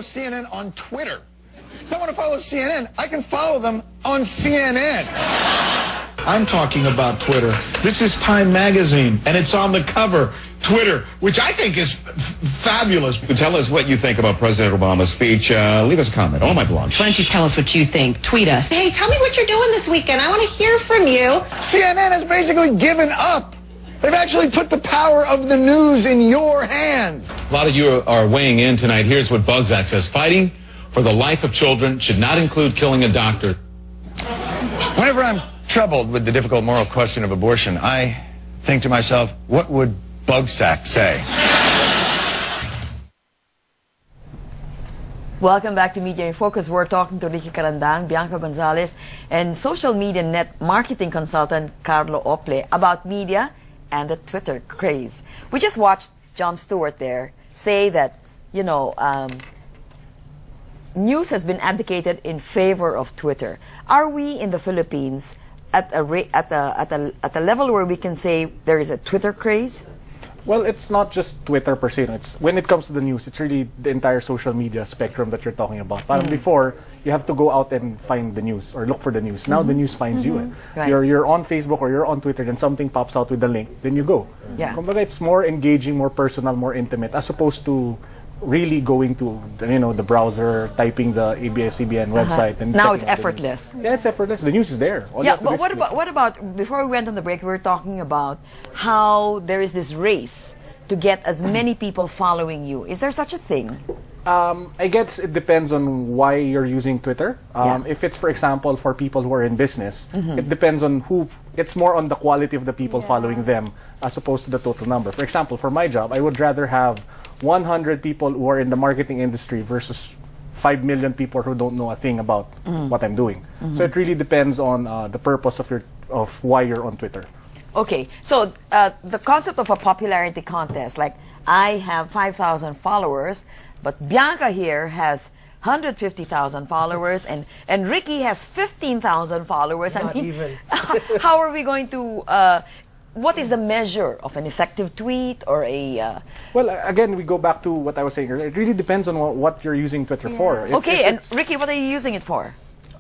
CNN on Twitter. If I want to follow CNN, I can follow them on CNN. I'm talking about Twitter. This is Time Magazine, and it's on the cover. Twitter, which I think is fabulous. Tell us what you think about President Obama's speech. Leave us a comment. All my blogs. Why don't you tell us what you think? Tweet us. Hey, tell me what you're doing this weekend. I want to hear from you. CNN has basically given up. They've actually put the power of the news in your hands. A lot of you are weighing in tonight. Here's what Bugsack says. Fighting for the life of children should not include killing a doctor. Whenever I'm troubled with the difficult moral question of abortion, I think to myself, what would Bugsack say? Welcome back to Media in Focus. We're talking to Ricky Carandang, Bianca Gonzalez, and social media net marketing consultant Carlo Ople about media and the Twitter craze. We just watched Jon Stewart there say that, you know, news has been abdicated in favor of Twitter. Are we in the Philippines at a level where we can say there is a Twitter craze? Well, it's not just Twitter per se. It's, when it comes to the news, it's really the entire social media spectrum that you're talking about. Before, you have to go out and find the news or look for the news. Now the news finds you. Right. You're on Facebook or you're on Twitter, then something pops out with the link, then you go. Yeah. Kumbaga, it's more engaging, more personal, more intimate, as opposed to really going to the browser, typing the abs-cbn website, and now it's effortless. Yeah, it's effortless. The news is there. Yeah, but what about before we went on the break? We were talking about how there is this race to get as many people following you. Is there such a thing? I guess it depends on why you're using Twitter. If it's, for example, for people who are in business, it depends on who. It's more on the quality of the people following them as opposed to the total number. For example, for my job, I would rather have 100 people who are in the marketing industry versus 5 million people who don't know a thing about what I'm doing. So it really depends on the purpose of why you're on Twitter. Okay, so the concept of a popularity contest, like I have 5,000 followers, but Bianca here has 150,000 followers, and Ricky has 15,000 followers. Not even. How are we going to? What is the measure of an effective tweet or a? Well, again, we go back to what I was saying earlier. It really depends on what you're using Twitter for. Okay, and Ricky, what are you using it for?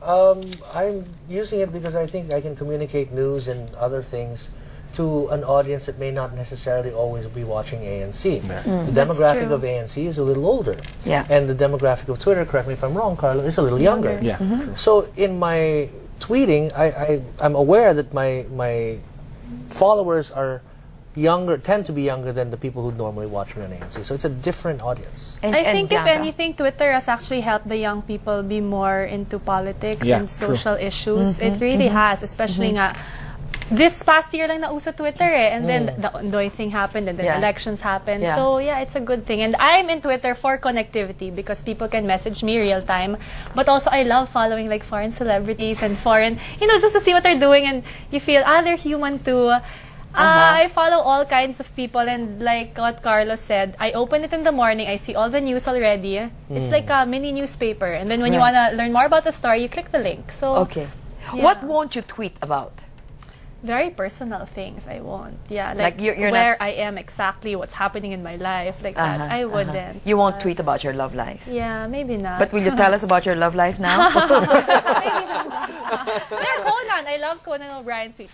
I'm using it because I think I can communicate news and other things to an audience that may not necessarily always be watching ANC. The demographic of ANC is a little older. Yeah. And the demographic of Twitter, correct me if I'm wrong, Carlo, is a little younger. Yeah. So in my tweeting, I'm aware that my followers are younger, tend to be younger than the people who normally watch me on ANC. So it's a different audience. I think if anything, Twitter has actually helped the young people be more into politics and social issues. It really has, especially nga, this past year lang nauso Twitter and then the Ondoy thing happened and then elections happened. So yeah, it's a good thing. And I'm in Twitter for connectivity because people can message me real time. But also I love following like foreign celebrities and foreign, just to see what they're doing and you feel, they're human too. I follow all kinds of people and like what Carlos said, I open it in the morning, I see all the news already. It's like a mini newspaper. And then when you want to learn more about the story, you click the link. So okay. What won't you tweet about? Very personal things I won't. Yeah, like you're where I am exactly, what's happening in my life, like that. I wouldn't. You won't tweet about your love life? Yeah, maybe not. But will you tell us about your love life now? Maybe not. Conan. I love Conan O'Brien's tweet.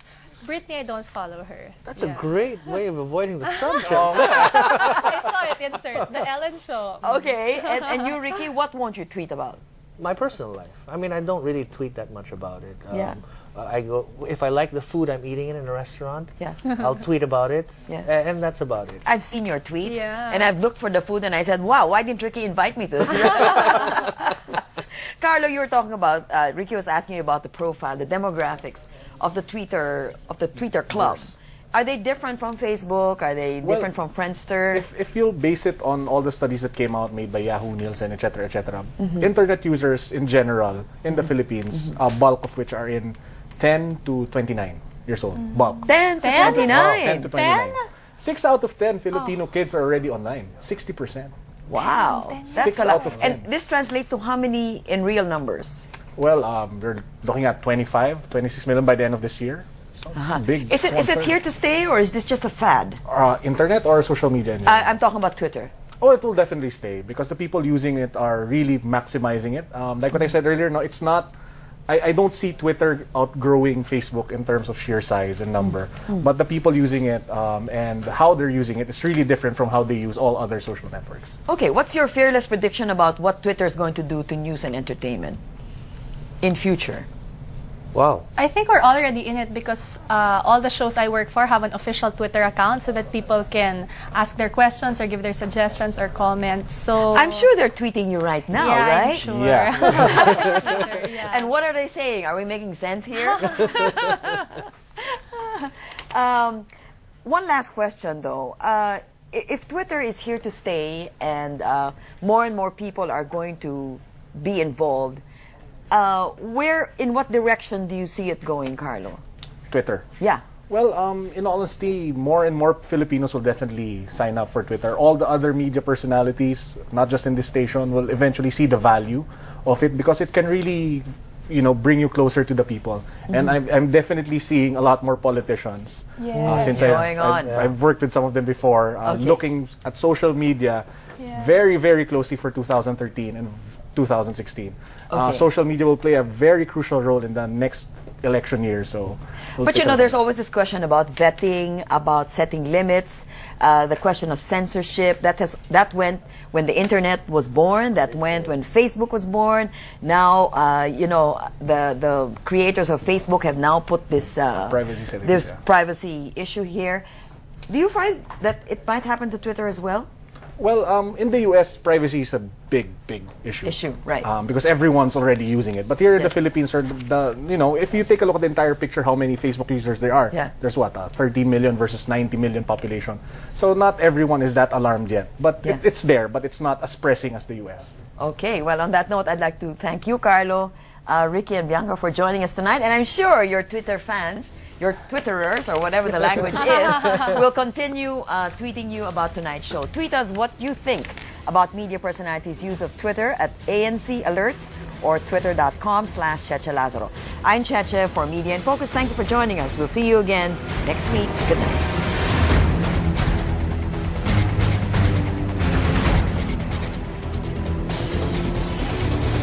Britney, I don't follow her. That's a great way of avoiding the subject. I saw it insert, the Ellen Show. Okay, and you, Ricky, what won't you tweet about? My personal life. I mean, I don't really tweet that much about it. Yeah. I go if I like the food I'm eating in a restaurant. I'll tweet about it. And that's about it. I've seen your tweets, and I've looked for the food, and I said, "Wow, why didn't Ricky invite me to this?" Carlo, you were talking about. Ricky was asking you about the profile, the demographics of the Twitter club. Are they different from Facebook? Are they different from Friendster? If you'll base it on all the studies that came out made by Yahoo, Nielsen, etc., internet users in general in the Philippines, a bulk of which are in 10 to 29 years old. Bulk. 10 to 29? 10 to 29. 6 out of 10 Filipino kids are already online. 60%. Wow. That's 6 a lot. out of 10. And this translates to how many in real numbers? Well, we're looking at 26 million by the end of this year. So it's big. Is it here to stay, or is this just a fad? Internet or social media? I'm talking about Twitter. Oh, it will definitely stay because the people using it are really maximizing it. Like what I said earlier, no, it's not. I don't see Twitter outgrowing Facebook in terms of sheer size and number, but the people using it and how they're using it is really different from how they use all other social networks. Okay, what's your fearless prediction about what Twitter is going to do to news and entertainment in future? Wow. I think we're already in it because all the shows I work for have an official Twitter account so that people can ask their questions or give their suggestions or comments. So I'm sure they're tweeting you right now, yeah, right? I'm sure. Yeah. Yeah. And what are they saying? Are we making sense here? One last question, though. If Twitter is here to stay and more people are going to be involved, in what direction do you see it going, Carlo? Twitter. Yeah. Well, in honesty, more and more Filipinos will definitely sign up for Twitter. All the other media personalities, not just in this station, will eventually see the value of it because it can really, bring you closer to the people. And I'm definitely seeing a lot more politicians. Yes. Since Going on. I've worked with some of them before, Okay. looking at social media very, very closely for 2013 and 2016. Okay. Social media will play a very crucial role in the next election year. So, But there's always this question about vetting, about setting limits, the question of censorship. That went when the internet was born. That went when Facebook was born. Now, the creators of Facebook have now put this Privacy settings, this yeah. privacy issue here. Do you find that it might happen to Twitter as well? Well, in the U.S., privacy is a big issue. Right. Because everyone's already using it. But here in the Philippines, if you take a look at the entire picture, how many Facebook users there are, there's 30 million versus 90 million population. So not everyone is that alarmed yet. But it's there, but it's not as pressing as the U.S. Okay, well, on that note, I'd like to thank you, Carlo, Ricky, and Bianca for joining us tonight. And I'm sure your Twitter fans, your Twitterers, or whatever the language is, will continue tweeting you about tonight's show. Tweet us what you think about media personalities' use of Twitter at ANC Alerts or twitter.com/Cheche Lazaro. I'm Cheche for Media in Focus. Thank you for joining us. We'll see you again next week. Good night.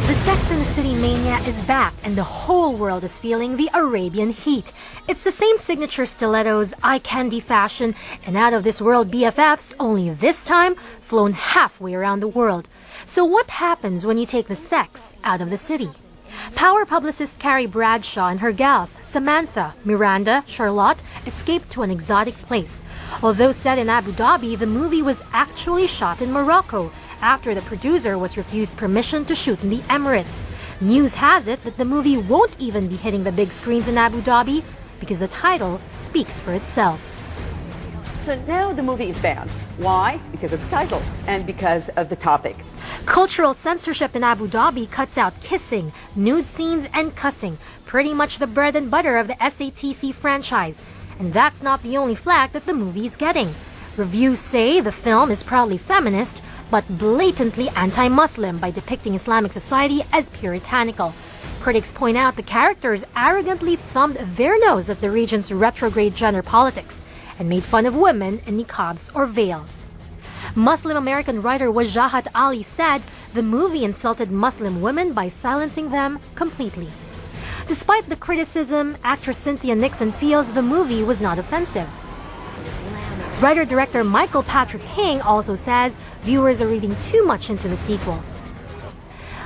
The Sex and the City mania is back, and the whole world is feeling the Arabian heat. It's the same signature stilettos, eye candy fashion, and out-of-this-world BFFs, only this time flown halfway around the world. So what happens when you take the sex out of the city? Power publicist Carrie Bradshaw and her gals, Samantha, Miranda, Charlotte, escaped to an exotic place. Although set in Abu Dhabi, the movie was actually shot in Morocco, after the producer was refused permission to shoot in the Emirates. News has it that the movie won't even be hitting the big screens in Abu Dhabi because the title speaks for itself. So now the movie is banned. Why? Because of the title and because of the topic. Cultural censorship in Abu Dhabi cuts out kissing, nude scenes, and cussing, pretty much the bread and butter of the SATC franchise. And that's not the only flack that the movie is getting. Reviews say the film is proudly feminist, but blatantly anti-Muslim by depicting Islamic society as puritanical. Critics point out the characters arrogantly thumbed their nose at the region's retrograde gender politics and made fun of women in niqabs or veils. Muslim-American writer Wajahat Ali said the movie insulted Muslim women by silencing them completely. Despite the criticism, actress Cynthia Nixon feels the movie was not offensive. Writer-director Michael Patrick King also says viewers are reading too much into the sequel.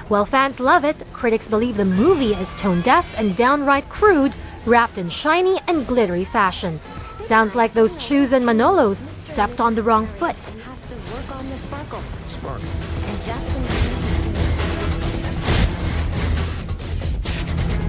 While fans love it, critics believe the movie is tone-deaf and downright crude, wrapped in shiny and glittery fashion. Sounds like those shoes and Manolos stepped on the wrong foot. Have to work on the sparkle. And just when